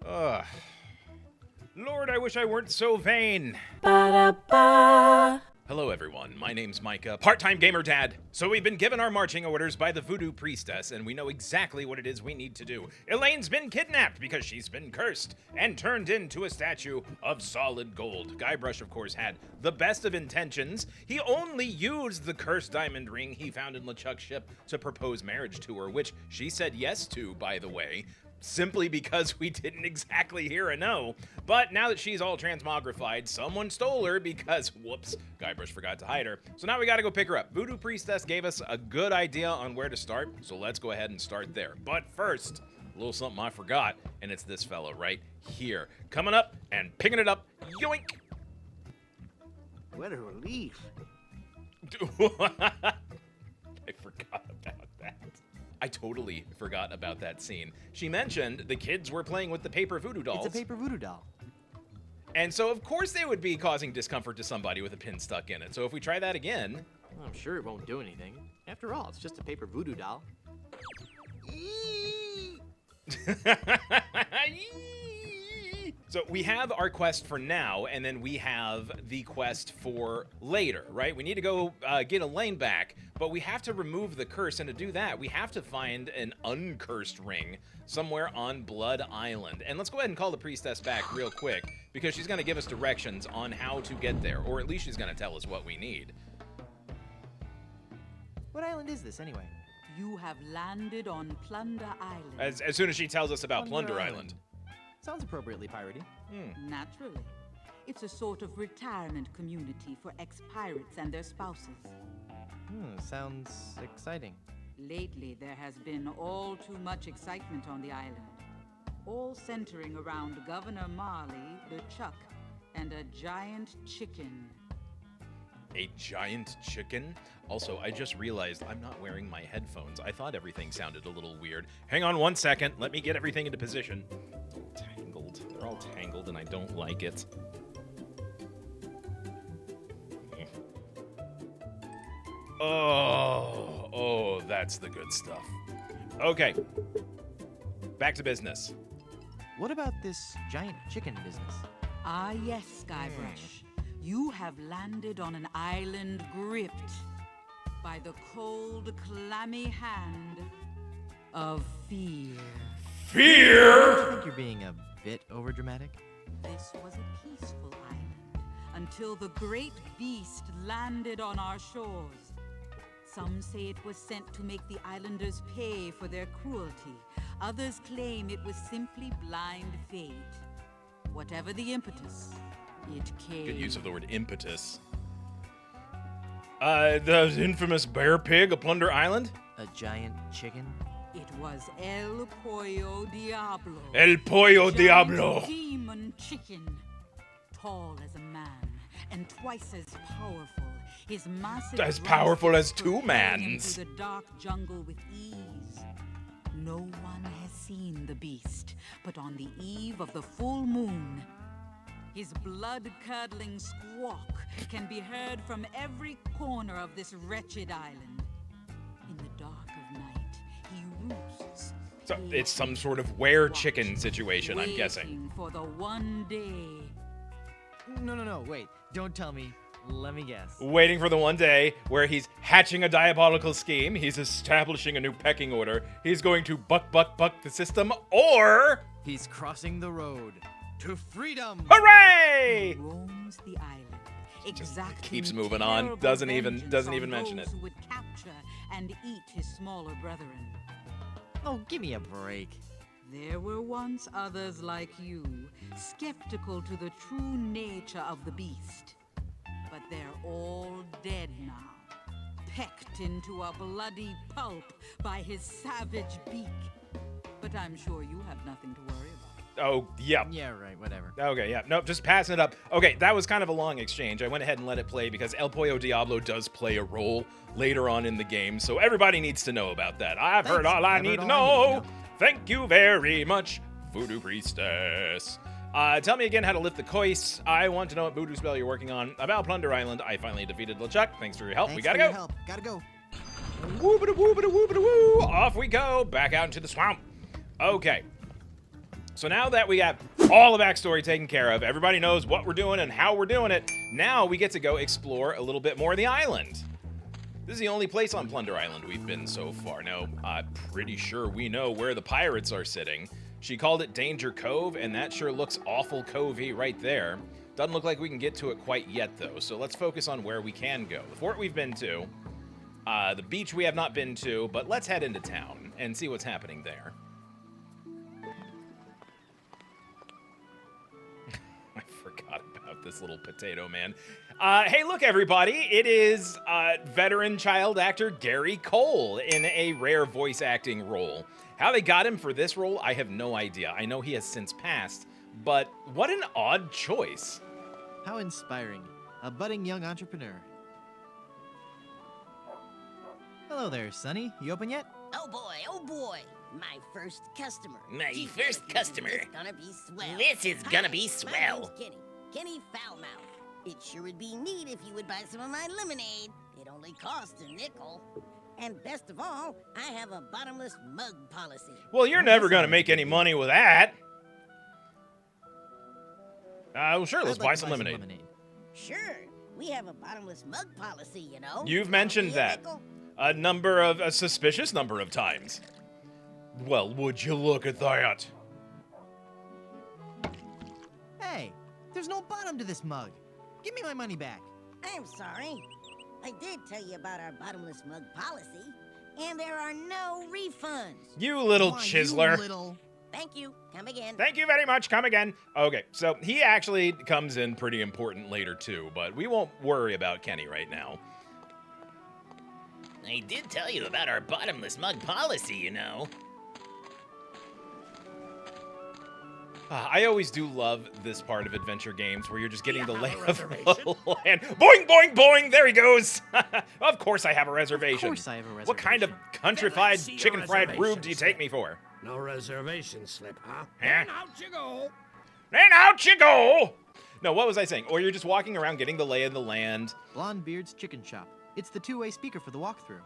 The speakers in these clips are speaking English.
Ugh. Lord, I wish I weren't so vain. Ba-da-ba. Hello everyone, my name's Micah, PartTimeGamerDad. So we've been given our marching orders by the voodoo priestess, and we know exactly what it is we need to do. Elaine's been kidnapped because she's been cursed and turned into a statue of solid gold. Guybrush, of course, had the best of intentions. He only used the cursed diamond ring he found in LeChuck's ship to propose marriage to her, which she said yes to, by the way. Simply because we didn't exactly hear a no. But now that she's all transmogrified, someone stole her because, whoops, Guybrush forgot to hide her. So now we gotta go pick her up. Voodoo Priestess gave us a good idea on where to start, so let's go ahead and start there. But first, a little something I forgot, and it's this fella right here. Coming up and picking it up, yoink! What a relief. I forgot about that. I totally forgot about that scene. She mentioned the kids were playing with the paper voodoo dolls. It's a paper voodoo doll. And so, of course, they would be causing discomfort to somebody with a pin stuck in it. So if we try that again... Well, I'm sure it won't do anything. After all, it's just a paper voodoo doll. So we have our quest for now, and then we have the quest for later, right? We need to go get Elaine back, but we have to remove the curse, and to do that, we have to find an uncursed ring somewhere on Blood Island. And let's go ahead and call the priestess back real quick, because she's going to give us directions on how to get there, or at least she's going to tell us what we need. What island is this, anyway? You have landed on Plunder Island. As soon as she tells us about Plunder Island. Sounds appropriately piratey. Naturally. It's a sort of retirement community for ex-pirates and their spouses. Sounds exciting. Lately, there has been all too much excitement on the island. All centering around Governor Marley, LeChuck, and a giant chicken. A giant chicken? Also, I just realized I'm not wearing my headphones. I thought everything sounded a little weird. Hang on one second. Let me get everything into position. Tangled. They're all tangled and I don't like it. Oh, that's the good stuff. Okay. Back to business. What about this giant chicken business? Ah, yes, Guybrush. You have landed on an island gripped by the cold, clammy hand of fear. Fear? I think you're being a bit overdramatic. This was a peaceful island until the great beast landed on our shores. Some say it was sent to make the islanders pay for their cruelty. Others claim it was simply blind fate. Whatever the impetus, it came. Good use of the word impetus. The infamous bear pig of Plunder Island? A giant chicken? It was El Pollo Diablo. El Pollo Giant Diablo. Demon chicken. Tall as a man and twice as powerful. His massive As powerful as two propelled him mans. through the dark jungle with ease. No one has seen the beast, but on the eve of the full moon, his blood-curdling squawk can be heard from every corner of this wretched island. In the dark of night, he roosts. So it's some sort of were-chicken situation, I'm guessing. Waiting for the one day. No, wait. Don't tell me. Let me guess. Waiting for the one day where he's hatching a diabolical scheme, he's establishing a new pecking order, he's going to buck the system, or... He's crossing the road to freedom! Hooray! Roams the island. Exactly. keeps moving on, doesn't even mention it. Who would capture and eat his smaller brethren. Oh, give me a break. There were once others like you, skeptical to the true nature of the beast. But they're all dead now, pecked into a bloody pulp by his savage beak. But I'm sure you have nothing to worry about. Oh, yeah. Yeah, right, whatever. Okay, yeah. Nope, just passing it up. Okay, that was kind of a long exchange. I went ahead and let it play because El Pollo Diablo does play a role later on in the game, so everybody needs to know about that. I've heard all I need to know. Thank you very much, Voodoo Priestess. Tell me again how to lift the cois. I want to know what voodoo spell you're working on. About Plunder Island, I finally defeated LeChuck. Thanks for your help. Thanks We gotta for your go. help. Gotta go. Woo-ba-da-woo-ba-da-woo-ba-da-woo. Off we go. Back out into the swamp. Okay. So now that we got all the backstory taken care of, everybody knows what we're doing and how we're doing it, now we get to go explore a little bit more of the island. This is the only place on Plunder Island we've been so far. Now, I'm pretty sure we know where the pirates are sitting. She called it Danger Cove, and that sure looks awful covey right there. Doesn't look like we can get to it quite yet, though, so let's focus on where we can go. The fort we've been to, the beach we have not been to, but let's head into town and see what's happening there. I forgot about this little potato man. Hey, look, everybody. It is veteran child actor Gary Cole in a rare voice acting role. How they got him for this role, I have no idea. I know he has since passed, but what an odd choice. How inspiring. A budding young entrepreneur. Hello there, Sonny. You open yet? Oh boy, my first customer. My Gee, first customer. This gonna be swell. This is gonna be My swell. name's Kenny Foulmouth. It sure would be neat if you would buy some of my lemonade. It only costs a nickel. And best of all, I have a bottomless mug policy. Well, you're never going to make any money with that. Well, sure, let's I'd buy like to some lemonade. Sure, we have a bottomless mug policy, you know. You've mentioned that a suspicious number of times. Well, would you look at that? Hey, there's no bottom to this mug. Give me my money back. I'm sorry. I did tell you about our bottomless mug policy, and there are no refunds. You little Why, chiseler. you little... Thank you. Come again. Thank you very much. Come again. Okay, so he actually comes in pretty important later, too, but we won't worry about Kenny right now. I did tell you about our bottomless mug policy, you know. I always do love this part of adventure games where you're just getting the lay of the land. Boing, boing, boing, there he goes. Of course I have a reservation. Of course I have a reservation. What kind of countrified chicken fried rube do you take me for? No reservation slip, huh? Huh? Then out you go. And out you go! No, what was I saying? Or you're just walking around getting the lay of the land. Blondebeard's Chicken Shop. It's the two-way speaker for the walkthrough.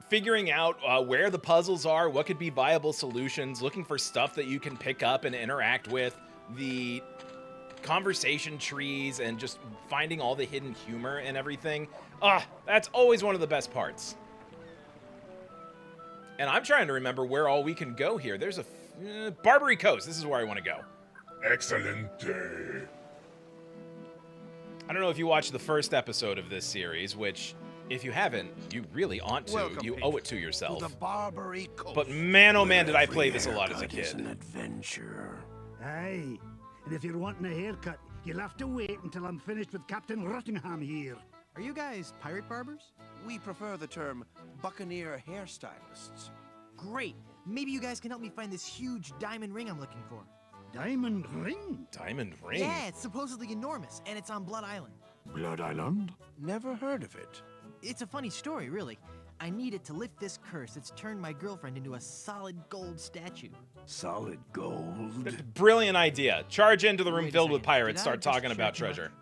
Figuring out where the puzzles are, what could be viable solutions, looking for stuff that you can pick up and interact with, the conversation trees, and just finding all the hidden humor and everything. That's always one of the best parts. And I'm trying to remember where all we can go here. There's a Barbary Coast. This is where I want to go. Excellent day. I don't know if you watched the first episode of this series, which, if you haven't, you really ought to. Welcome, you people, owe it to yourself. To the Barbary Coast. But man, oh man, did I Every play this a lot as a haircut is kid. an adventure. Aye, and if you're wanting a haircut, you'll have to wait until I'm finished with Captain Rottingham here. Are you guys pirate barbers? We prefer the term buccaneer hairstylists. Great. Maybe you guys can help me find this huge diamond ring I'm looking for. Diamond ring? Diamond Ring? Yeah, it's supposedly enormous, and it's on Blood Island. Blood Island? Never heard of it. It's a funny story, really. I need it to lift this curse that's turned my girlfriend into a solid gold statue. Solid gold. Brilliant idea. Charge into the room Wait a filled with second. pirates, Did I start just talking about check my- treasure.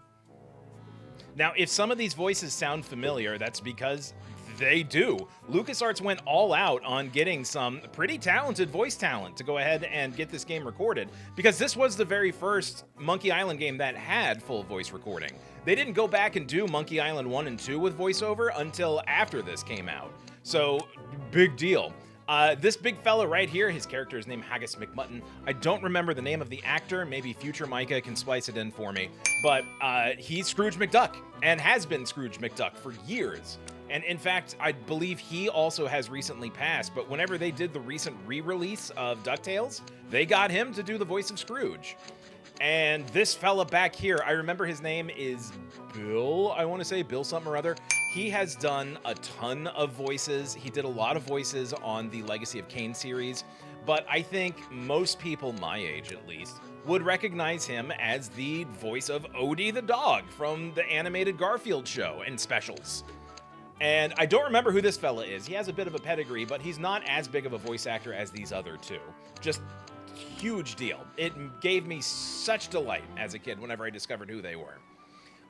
Now, if some of these voices sound familiar, that's because they do. LucasArts went all out on getting some pretty talented voice talent to go ahead and get this game recorded, because this was the very first Monkey Island game that had full voice recording. They didn't go back and do Monkey Island 1 and 2 with voiceover until after this came out. So, big deal. This big fella right here, his character is named Haggis McMutton. I don't remember the name of the actor. Maybe future Micah can splice it in for me. But he's Scrooge McDuck and has been Scrooge McDuck for years. And in fact, I believe he also has recently passed. But whenever they did the recent re-release of DuckTales, they got him to do the voice of Scrooge. And this fella back here, I remember his name is Bill, I want to say, Bill something or other. He has done a ton of voices. He did a lot of voices on the Legacy of Kain series, but I think most people my age, at least, would recognize him as the voice of Odie the dog from the animated Garfield show and specials. And I don't remember who this fella is. He has a bit of a pedigree, but he's not as big of a voice actor as these other two. Just huge deal. It gave me such delight as a kid whenever I discovered who they were.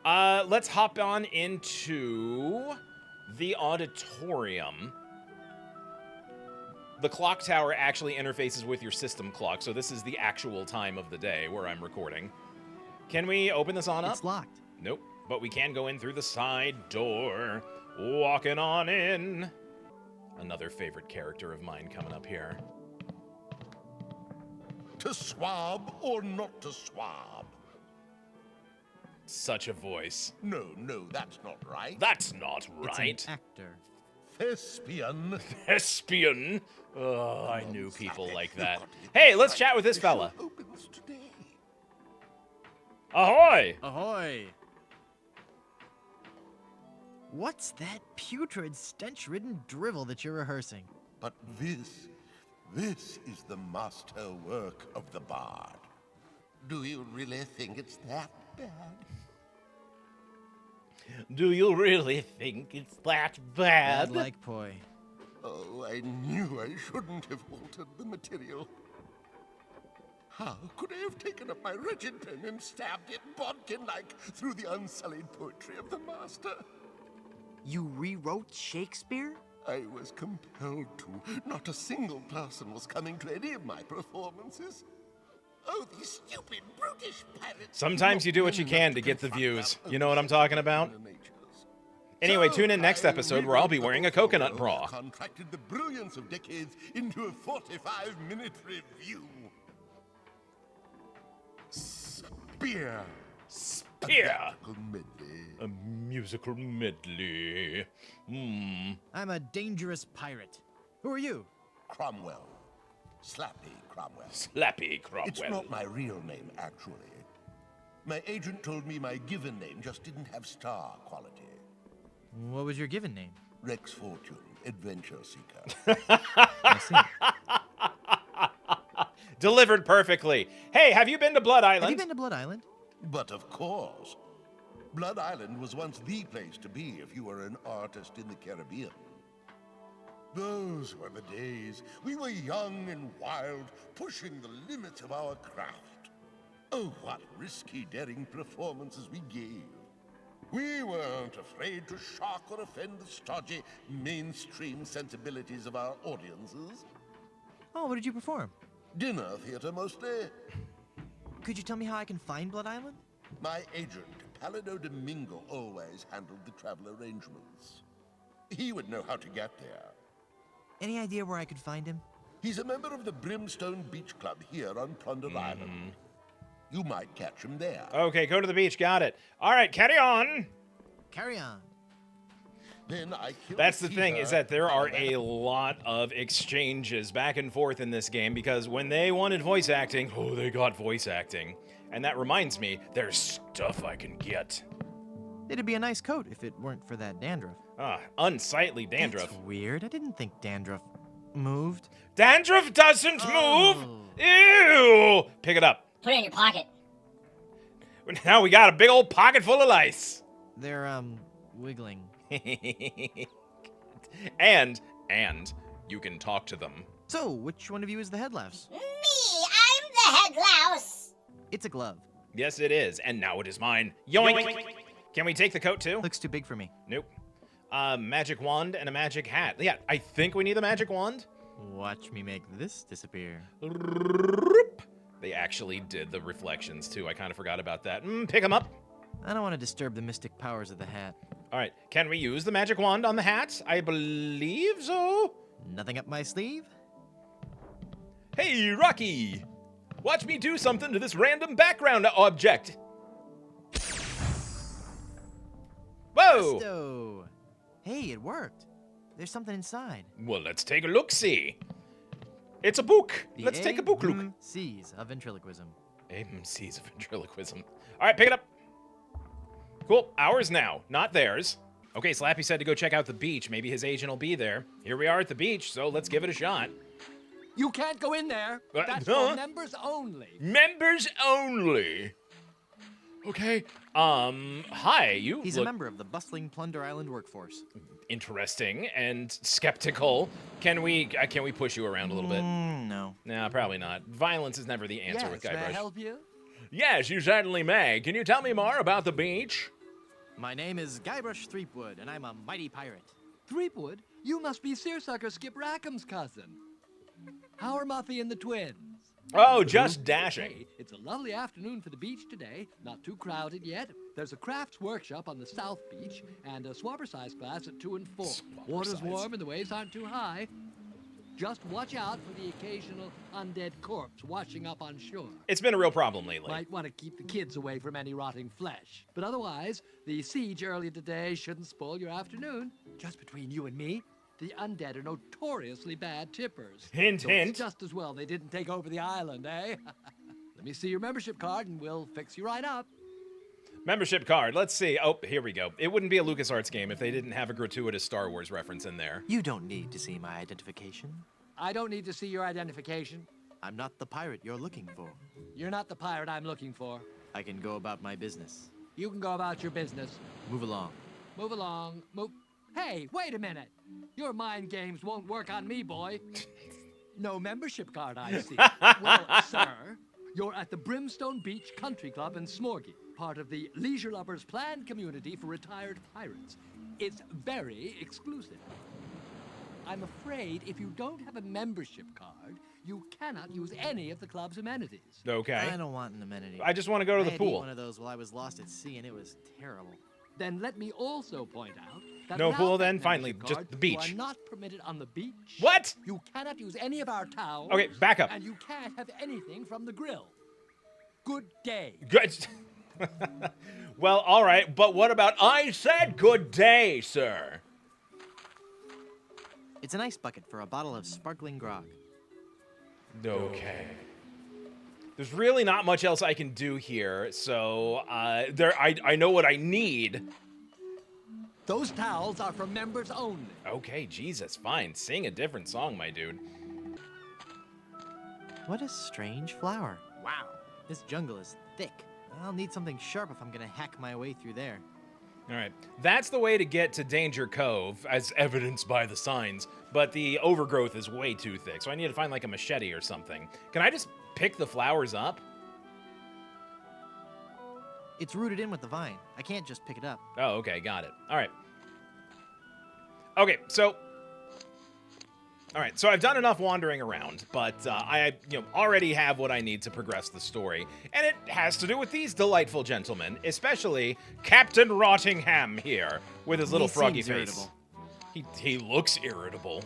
Let's hop on into the auditorium. the clock tower actually interfaces with your system clock, so this is the actual time of the day where I'm recording. Can we open this on up? It's locked. Nope, but we can go in through the side door. Walking on in. Another favorite character of mine coming up here. To swab or not to swab? Such a voice. No, that's not right. That's not It's right. an actor. Thespian. Thespian. Oh, I knew people like that. Hey, let's chat with this fella. Opens today. Ahoy! Ahoy! What's that putrid, stench-ridden drivel that you're rehearsing? But this is the masterwork of the bard. Do you really think it's that bad? Do you really think it's that bad? Bad like poi. Oh, I knew I shouldn't have altered the material. How could I have taken up my wretched pen and stabbed it bodkin-like through the unsullied poetry of the master? You rewrote Shakespeare? I was compelled to. Not a single person was coming to any of my performances. Oh, these stupid, brutish pirates. Sometimes you do what you can to get the views. You know what I'm talking about? Anyway, tune in next episode where I'll be wearing a coconut bra. Contracted the brilliance of decades into a 45-minute review. Spear. Spear. A musical medley. A musical medley. I'm a dangerous pirate. Who are you? Cromwell. Slappy Cromwell. Slappy Cromwell. It's not my real name, actually. My agent told me my given name just didn't have star quality. What was your given name? Rex Fortune, Adventure Seeker. I see. Delivered perfectly. Hey, have you been to Blood Island? Have you been to Blood Island? But of course. Blood Island was once the place to be if you were an artist in the Caribbean. Those were the days. We were young and wild, pushing the limits of our craft. Oh, what risky, daring performances we gave. We weren't afraid to shock or offend the stodgy, mainstream sensibilities of our audiences. Oh, what did you perform? Dinner theater, mostly. Could you tell me how I can find Blood Island? My agent, Palido Domingo, always handled the travel arrangements. He would know how to get there. Any idea where I could find him? He's a member of the Brimstone Beach Club here on Plunder Island. You might catch him there. Okay, go to the beach. Got it. All right, carry on. Carry on. Then I killed That's the thing, Peter. is that there are a lot of exchanges back and forth in this game because when they wanted voice acting, oh, they got voice acting. And that reminds me, there's stuff I can get. It'd be a nice coat if it weren't for that dandruff. Ah, unsightly dandruff. That's weird. I didn't think dandruff moved. Dandruff doesn't Oh. move! Ew! Pick it up. Put it in your pocket. Now we got a big old pocket full of lice. They're, wiggling. and you can talk to them. So, which one of you is the head louse? Me, I'm the head louse. It's a glove. Yes, it is, and now it is mine. Yoink! Can we take the coat too? Looks too big for me. Nope. Magic wand and a magic hat. Yeah, I think we need the magic wand. Watch me make this disappear. They actually did the reflections too. I kind of forgot about that. Pick them up. I don't want to disturb the mystic powers of the hat. All right, can we use the magic wand on the hat? I believe so. Nothing up my sleeve? Hey, Rocky! Watch me do something to this random background object. Whoa! Presto! Hey, it worked. There's something inside. Well, let's take a look-see. It's a book. The Let's take a book look. C's of ventriloquism. AMC's of ventriloquism. All right, pick it up. Cool. Ours now, not theirs. Okay, Slappy said to go check out the beach. Maybe his agent will be there. Here we are at the beach, so let's give it a shot. You can't go in there. That's huh? for members only. Members only. Okay. Hi. You He's look a member of the bustling Plunder Island workforce. interesting and skeptical. Can we push you around a little bit? No. Nah, probably not. Violence is never the answer with Yes, may I Guybrush. help you? Yes, you certainly may. Can you tell me more about the beach? My name is Guybrush Threepwood, and I'm a mighty pirate. Threepwood, you must be Seersucker Skip Rackham's cousin. How are Muffy and the twins? Oh, just dashing. Hey, it's a lovely afternoon for the beach today. Not too crowded yet. There's a crafts workshop on the South Beach and a swabber size class at 2 and 4. Water's warm and the waves aren't too high. Just watch out for the occasional undead corpse washing up on shore. It's been a real problem lately. Might want to keep the kids away from any rotting flesh. But otherwise, the siege earlier today shouldn't spoil your afternoon. Just between you and me, the undead are notoriously bad tippers. Hint, so hint. It's just as well they didn't take over the island, eh? Let me see your membership card and we'll fix you right up. Membership card. Let's see. Oh, here we go. It wouldn't be a LucasArts game if they didn't have a gratuitous Star Wars reference in there. You don't need to see my identification. I don't need to see your identification. I'm not the pirate you're looking for. You're not the pirate I'm looking for. I can go about my business. You can go about your business. Move along. Move along. Move. Hey, wait a minute. Your mind games won't work on me, boy. No membership card, I see. Well, sir, you're at the Brimstone Beach Country Club in Smorgy, part of the Leisure Lovers planned community for retired pirates. It's very exclusive. I'm afraid if you don't have a membership card, you cannot use any of the club's amenities. Okay. I don't want an amenity. I just want to go to the I pool. had one of those while I was lost at sea, and it was terrible. Then let me also point out that No without pool that then? Finally, membership just card, the beach. You are not permitted on the beach. What? You cannot use any of our towels. Okay, back up. And you can't have anything from the grill. Good day. Good. Well, all right, but what about I said good day, sir? It's an ice bucket for a bottle of sparkling grog. Okay. There's really not much else I can do here, so I know what I need. Those towels are for members only. Okay, Jesus, fine. Sing a different song, my dude. What a strange flower. Wow. This jungle is thick. I'll need something sharp if I'm gonna hack my way through there. All right, that's the way to get to Danger Cove, as evidenced by the signs, but the overgrowth is way too thick, so I need to find like a machete or something. Can I just pick the flowers up? It's rooted in with the vine. I can't just pick it up. Oh, okay, got it. All right. Okay, so... All right, so I've done enough wandering around, but I already have what I need to progress the story, and it has to do with these delightful gentlemen, especially Captain Rottingham here, with his little froggy face. He looks irritable.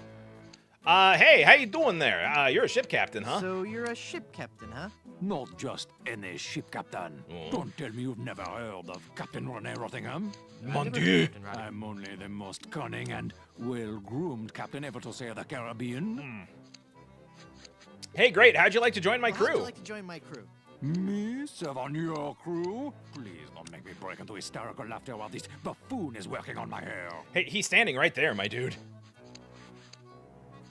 Hey, how you doing there? You're a ship captain, huh? So you're a ship captain, huh? Not just any ship captain. Don't tell me you've never heard of Captain Rene Rottingham. Mon Dieu. I'm only the most cunning and well-groomed captain ever to sail the Caribbean. Hey, great. How'd you like to join my crew? How'd you like to join my crew? Me serve on your crew? Please don't make me break into hysterical laughter while this buffoon is working on my hair. Hey, he's standing right there, my dude.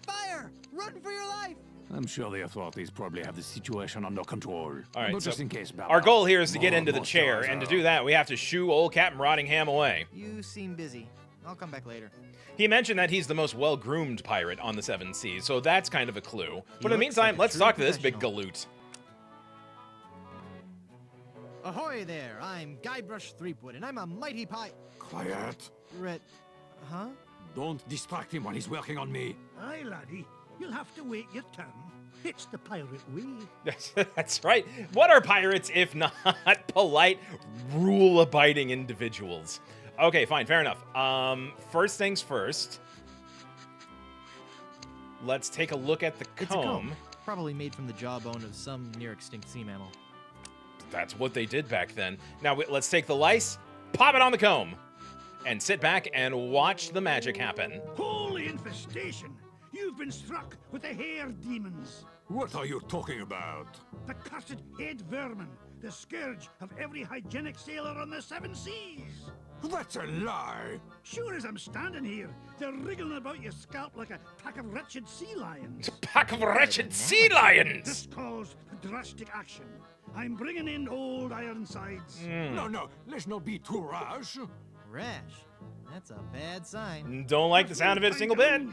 Fire! Run for your life! I'm sure the authorities probably have the situation under control. All right, but so just in case, our goal here is to get more into the chair, moisturizer. and to do that, we have to shoo old Captain Rottingham away. You seem busy. I'll come back later. He mentioned that he's the most well-groomed pirate on the Seven Seas, so that's kind of a clue. But in the looks meantime, like a let's true talk to this big professional. galoot. Ahoy there! I'm Guybrush Threepwood, and I'm a mighty Quiet. Huh? Don't distract him while he's working on me. Aye, laddie. You'll have to wait your turn. It's the pirate way. That's right. What are pirates if not polite, rule-abiding individuals? Okay, fine, fair enough. First things first. Let's take a look at the comb. It's a comb. Probably made from the jawbone of some near-extinct sea mammal. That's what they did back then. Now, let's take the lice, pop it on the comb, and sit back and watch the magic happen. Holy infestation! You've been struck with the hair demons. What are you talking about? The cursed head vermin. The scourge of every hygienic sailor on the Seven Seas. That's a lie. Sure as I'm standing here, they're wriggling about your scalp like a pack of wretched sea lions. Pack of wretched sea lions! This calls for drastic action. I'm bringing in old Ironsides. No, let's not be too rash. Rash? That's a bad sign. Don't like the sound of it a single bit.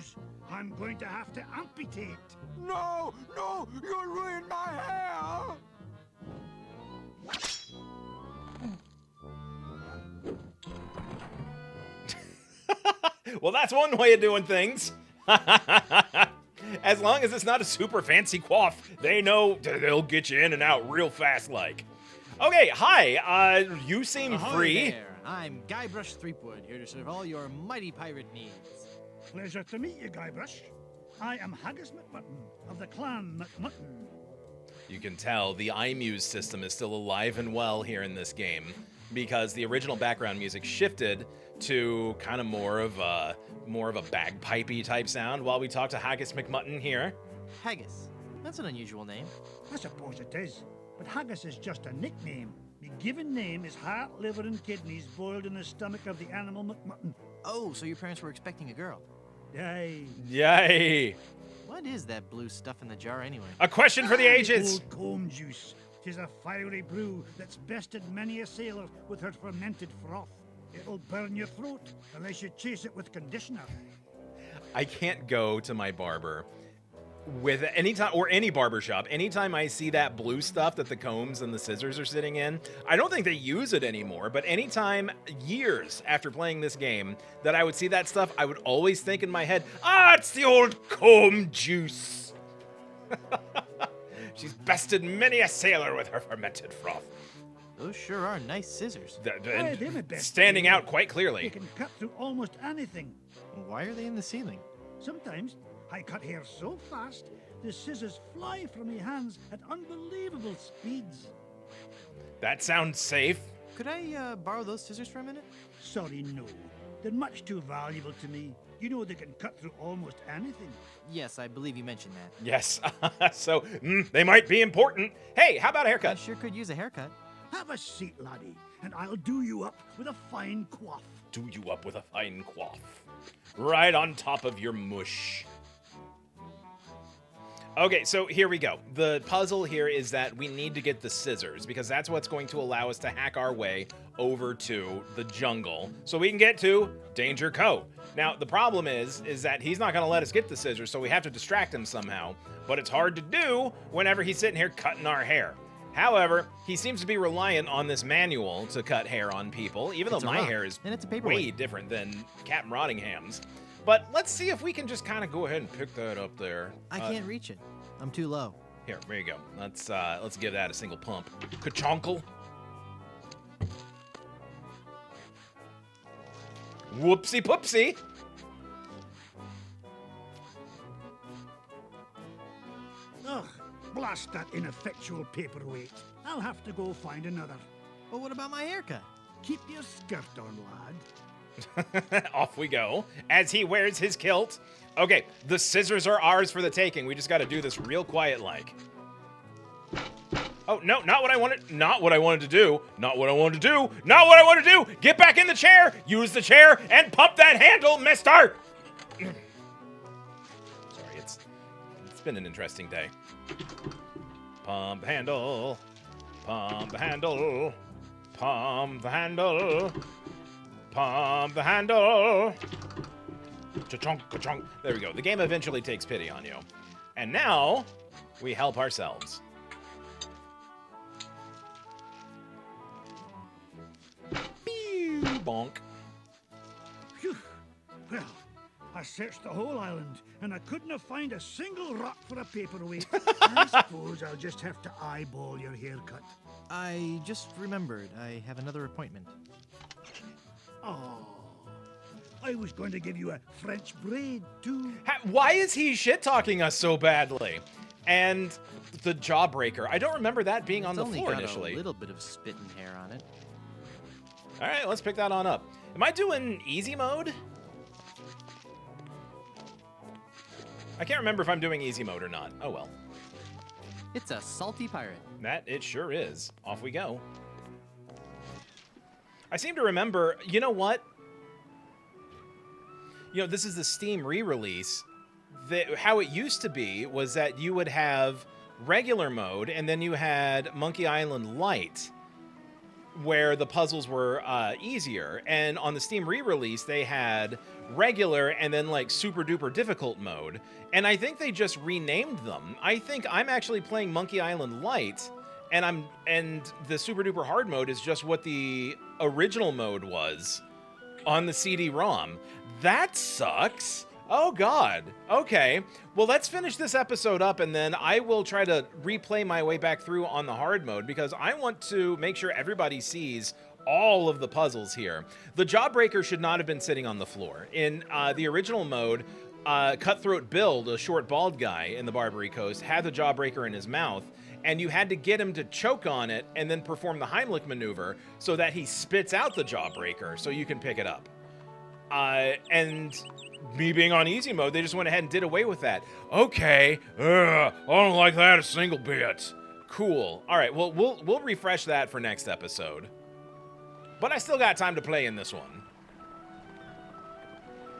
I'm going to have to amputate. No, you'll ruin my hair. Well, that's one way of doing things. As long as it's not a super fancy quaff, they know they'll get you in and out real fast like. Okay, hi, you seem Ahoy free. there. I'm Guybrush Threepwood, here to serve all your mighty pirate needs. Pleasure to meet you, Guybrush. I am Haggis McMutton of the clan McMutton. You can tell the iMuse system is still alive and well here in this game because the original background music shifted to kind of more of a bagpipey type sound while we talk to Haggis McMutton here. Haggis. That's an unusual name. I suppose it is, but Haggis is just a nickname. My given name is heart, liver, and kidneys boiled in the stomach of the animal McMutton. Oh, so your parents were expecting a girl. Yay. Yay! What is that blue stuff in the jar anyway? A question for the ages. Old comb juice. 'Tis a fiery brew that's bested many a sailor with her fermented froth. It'll burn your throat unless you chase it with conditioner. I can't go to my barber with any barber shop. Anytime I see that blue stuff that the combs and the scissors are sitting in, I don't think they use it anymore, but anytime, years after playing this game, that I would see that stuff, I would always think in my head, it's the old comb juice. She's bested many a sailor with her fermented froth. Those sure are nice scissors. They're my best Standing friend. out quite They clearly. can cut through almost anything. Why are they in the ceiling? Sometimes I cut hair so fast, the scissors fly from my hands at unbelievable speeds. That sounds safe. Could I borrow those scissors for a minute? Sorry, no. They're much too valuable to me. You know they can cut through almost anything. Yes, I believe you mentioned that. Yes, so they might be important. Hey, how about a I haircut? sure could use a haircut. Have a seat, laddie, and I'll do you up with a fine coif. Do you up with a fine coif. Right on top of your mush. Okay, so here we go. The puzzle here is that we need to get the scissors because that's what's going to allow us to hack our way over to the jungle so we can get to Danger Cove. Now, the problem is that he's not going to let us get the scissors, so we have to distract him somehow, but it's hard to do whenever he's sitting here cutting our hair. However, he seems to be reliant on this manual to cut hair on people, even It's though a my rock, hair is and it's a way paperweight. different than Captain Rottingham's. But let's see if we can just kind of go ahead and pick that up there. I can't reach it. I'm too low. Here, there you go. Let's give that a single pump. Ka-chonkle. Whoopsie poopsie. Ugh, blast that ineffectual paperweight. I'll have to go find another. But what about my haircut? Keep your skirt on, lad. Off we go as he wears his kilt. Okay, the scissors are ours for the taking. We just got to do this real quiet like. Oh, no, not what I wanted. Not what I wanted to do. Not what I wanted to do. Not what I wanted to do. Get back in the chair. Use the chair and pump that handle, mister. Sorry, it's been an interesting day. Pump handle. Pump the handle. Pump the handle. Pump the handle. Cha-chonk, ka-chonk. There we go. The game eventually takes pity on you. And now, we help ourselves. Pew, bonk. Phew. Well, I searched the whole island, and I couldn't find a single rock for a paperweight. I suppose I'll just have to eyeball your haircut. I just remembered I have another appointment. Oh, I was going to give you a French braid, too. Why is he shit-talking us so badly? And the jawbreaker. I don't remember that being on the floor It's initially. only got a little bit of spit and hair on it. All right, let's pick that on up. Am I doing easy mode? I can't remember if I'm doing easy mode or not. Oh, well. It's a salty pirate. That it sure is. Off we go. I seem to remember, you know what? You know, this is the Steam re-release. How it used to be was that you would have regular mode, and then you had Monkey Island Lite, where the puzzles were easier. And on the Steam re-release, they had regular and then like super duper difficult mode. And I think they just renamed them. I think I'm actually playing Monkey Island Lite, and the super duper hard mode is just what the original mode was on the CD-ROM. That sucks. Oh, God. Okay. Well, let's finish this episode up, and then I will try to replay my way back through on the hard mode, because I want to make sure everybody sees all of the puzzles here. The Jawbreaker should not have been sitting on the floor. In the original mode, Cutthroat Bill, the short bald guy in the Barbary Coast, had the Jawbreaker in his mouth, and you had to get him to choke on it and then perform the Heimlich maneuver so that he spits out the Jawbreaker so you can pick it up. And me being on easy mode, they just went ahead and did away with that. Okay, I don't like that a single bit. Cool. All right, well, we'll refresh that for next episode. But I still got time to play in this one.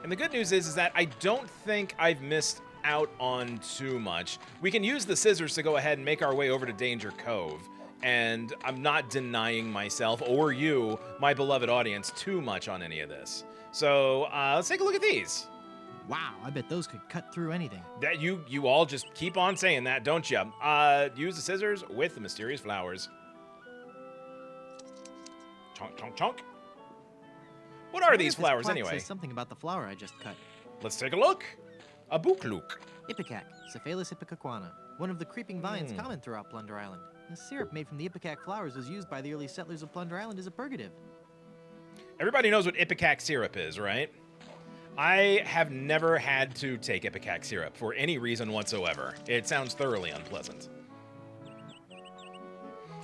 And the good news is that I don't think I've missed out on too much. We can use the scissors to go ahead and make our way over to Danger Cove. And I'm not denying myself or you, my beloved audience, too much on any of this. So let's take a look at these. Wow, I bet those could cut through anything. That you all just keep on saying that, don't you? Use the scissors with the mysterious flowers. Chonk, chonk, chonk. What are these flowers anyway? Says something about the flower I just cut. Let's take a look. A bukluk. Ipecac, Cephalus ipecacuana, one of the creeping vines common throughout Plunder Island. The syrup made from the ipecac flowers was used by the early settlers of Plunder Island as a purgative. Everybody knows what ipecac syrup is, right? I have never had to take ipecac syrup for any reason whatsoever. It sounds thoroughly unpleasant.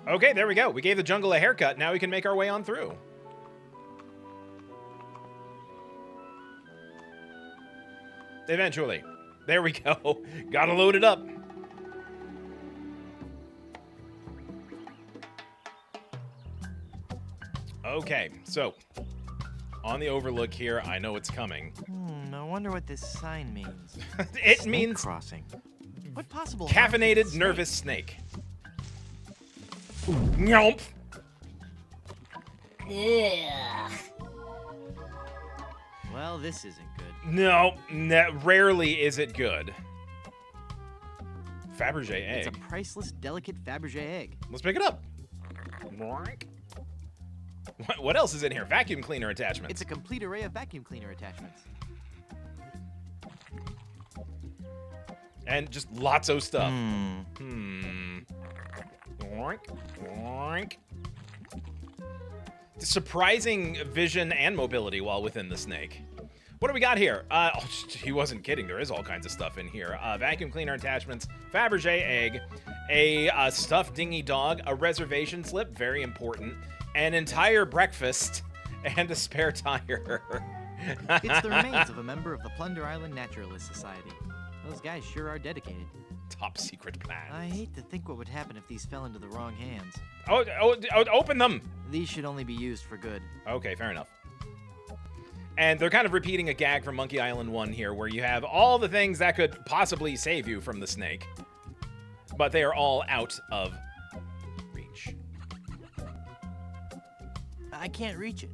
Okay, there we go. We gave the jungle a haircut. Now we can make our way on through. Eventually. There we go. Gotta load it up. Okay, so on the overlook here, I know it's coming. I wonder what this sign means. It Snake means crossing. What possible caffeinated nervous snake. Nyomp. Well, this isn't good. No, rarely is it good. Fabergé egg. It's a priceless, delicate Fabergé egg. Let's pick it up. What else is in here? Vacuum cleaner attachments. It's a complete array of vacuum cleaner attachments. And just lots of stuff. Oink, oink. Surprising vision and mobility while within the snake. What do we got here? He wasn't kidding. There is all kinds of stuff in here. Vacuum cleaner attachments, Fabergé egg, a stuffed dingy dog, a reservation slip, very important, an entire breakfast, and a spare tire. It's the remains of a member of the Plunder Island Naturalist Society. Those guys sure are dedicated. Top secret plans. I hate to think what would happen if these fell into the wrong hands. Open them! These should only be used for good. Okay, fair enough. And they're kind of repeating a gag from Monkey Island 1 here, where you have all the things that could possibly save you from the snake. But they are all out of reach. I can't reach it.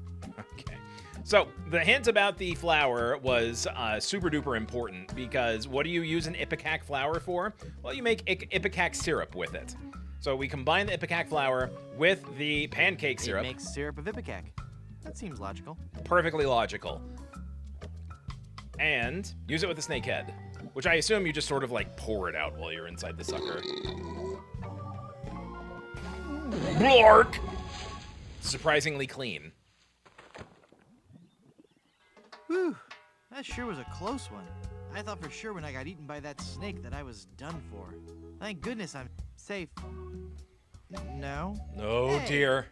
Okay. So, the hint about the flower was super duper important, because what do you use an ipecac flower for? Well, you make ipecac syrup with it. So we combine the ipecac flour with the pancake syrup. It makes syrup of ipecac. That seems logical. Perfectly logical. And use it with the snake head, which I assume you just sort of like pour it out while you're inside the sucker. Blark! Surprisingly clean. Whew, that sure was a close one. I thought for sure when I got eaten by that snake that I was done for. Thank goodness I'm safe. No? Oh, hey. Dear.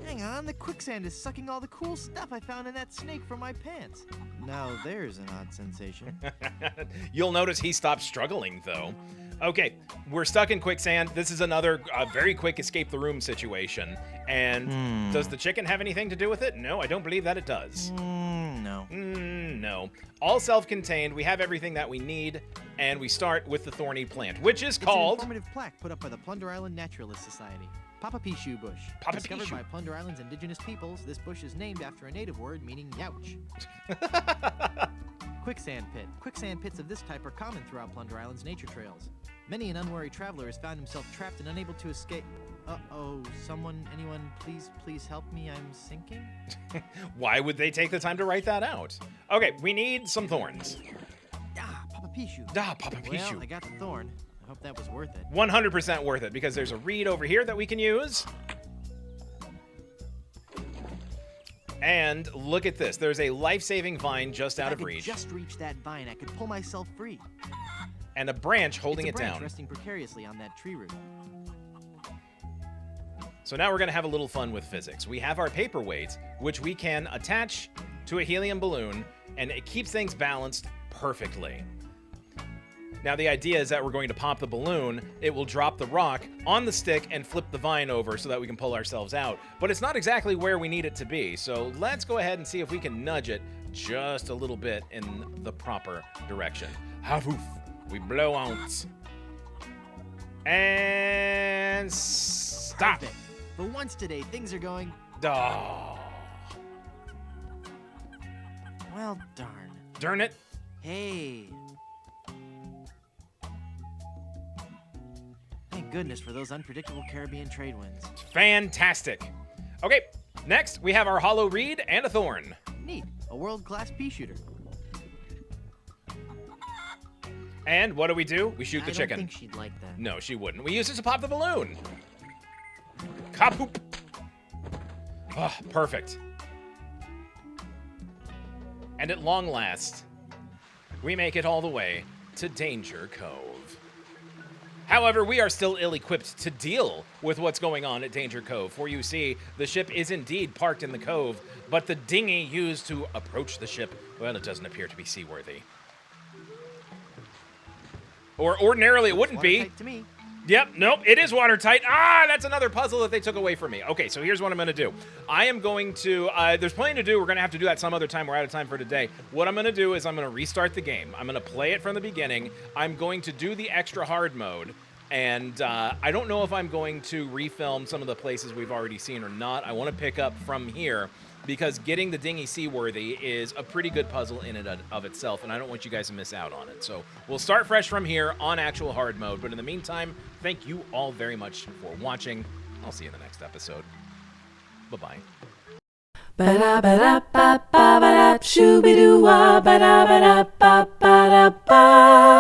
Hang on, the quicksand is sucking all the cool stuff I found in that snake from my pants. Now there's an odd sensation. You'll notice he stopped struggling, though. Okay, we're stuck in quicksand. This is another very quick escape the room situation. And does the chicken have anything to do with it? No, I don't believe that it does. No. No. All self-contained. We have everything that we need. And we start with the thorny plant, which is called... It's an informative plaque put up by the Plunder Island Naturalist Society. Papa Pichu bush. Discovered by Plunder Island's indigenous peoples, this bush is named after a native word meaning youch. Quicksand pit. Quicksand pits of this type are common throughout Plunder Island's nature trails. Many an unwary traveler has found himself trapped and unable to escape. Uh-oh, anyone, please help me, I'm sinking? Why would they take the time to write that out? Okay, we need some thorns. Ah, Papa Pichu. Ah, Papa Pichu. Well, I got the thorn. I hope that was worth it. 100% worth it, because there's a reed over here that we can use. And look at this. There's a life-saving vine just out of reach. If I could just reach that vine, I could pull myself free. And a branch holding it's a it branch down. resting precariously on that tree root. So now we're going to have a little fun with physics. We have our paperweight, which we can attach to a helium balloon, and it keeps things balanced perfectly. Now the idea is that we're going to pop the balloon, it will drop the rock on the stick and flip the vine over so that we can pull ourselves out. But it's not exactly where we need it to be, so let's go ahead and see if we can nudge it just a little bit in the proper direction. Havoof. We blow out. And stop. Perfect. For once today, things are going... Oh. Well, darn. Darn it. Hey. Thank goodness for those unpredictable Caribbean trade winds. Fantastic. Okay, next we have our hollow reed and a thorn. Neat. A world-class pea shooter. And what do? We shoot the I chicken. don't think she'd like that. No, she wouldn't. We use it to pop the balloon. Kapoop. Oh, perfect. And at long last, we make it all the way to Danger Cove. However, we are still ill-equipped to deal with what's going on at Danger Cove, for you see, the ship is indeed parked in the cove, but the dinghy used to approach the ship, well, it doesn't appear to be seaworthy. Or ordinarily it wouldn't be. Watertight to me. Yep, nope, it is watertight. Ah, that's another puzzle that they took away from me. Okay, so here's what I'm going to do. I am going to, there's plenty to do. We're going to have to do that some other time. We're out of time for today. What I'm going to do is I'm going to restart the game. I'm going to play it from the beginning. I'm going to do the extra hard mode. And I don't know if I'm going to refilm some of the places we've already seen or not. I want to pick up from here, because getting the dinghy seaworthy is a pretty good puzzle in and of itself, and I don't want you guys to miss out on it. So we'll start fresh from here on actual hard mode, but in the meantime, thank you all very much for watching. I'll see you in the next episode. Bye-bye. Ba-da-ba-da-ba-ba-ba-da, shoo-be-doo-wah, ba-da-ba-da-ba-ba-da-ba.